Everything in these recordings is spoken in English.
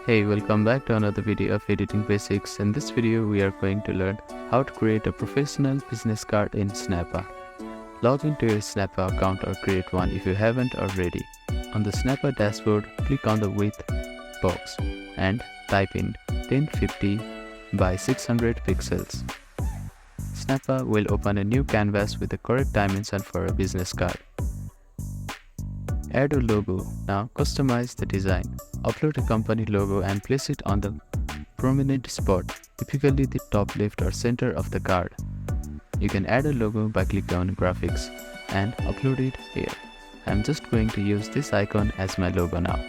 Hey, welcome back to another video of Editing Basics. In this video, we are going to learn how to create a professional business card in Snappa. Log into your Snappa account or create one if you haven't already. On the Snappa dashboard, click on the width box and type in 1050 by 600 pixels. Snappa will open a new canvas with the correct dimension for a business card. Add a logo. Now customize the design. Upload a company logo and place it on the prominent spot, typically the top left or center of the card. You can add a logo by clicking on graphics and upload it here. I'm just going to use this icon as my logo now.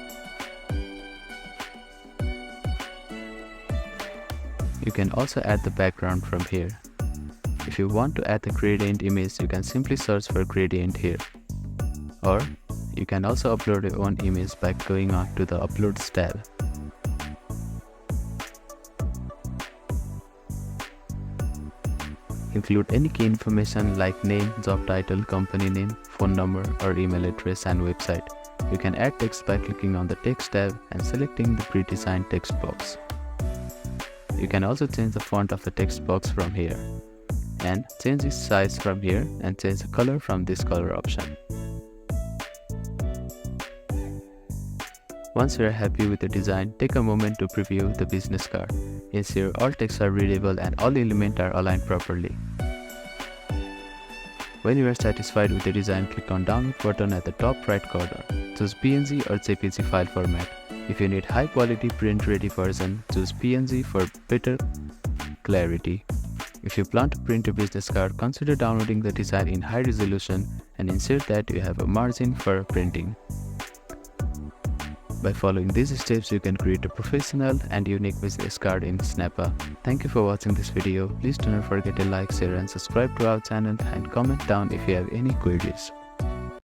You can also add the background from here. If you want to add the gradient image, you can simply search for gradient here. Or you can also upload your own image by going on to the Uploads tab. Include any key information like name, job title, company name, phone number or email address and website. You can add text by clicking on the Text tab and selecting the pre-designed text box. You can also change the font of the text box from here, and change its size from here, and change the color from this color option. Once you are happy with the design, take a moment to preview the business card. Ensure all text are readable and all elements are aligned properly. When you are satisfied with the design, click on Download button at the top right corner. Choose PNG or JPG file format. If you need high quality print-ready version, choose PNG for better clarity. If you plan to print a business card, consider downloading the design in high resolution and ensure that you have a margin for printing. By following these steps, you can create a professional and unique business card in Snappa. Thank you for watching this video. Please do not forget to like, share and subscribe to our channel and comment down if you have any queries.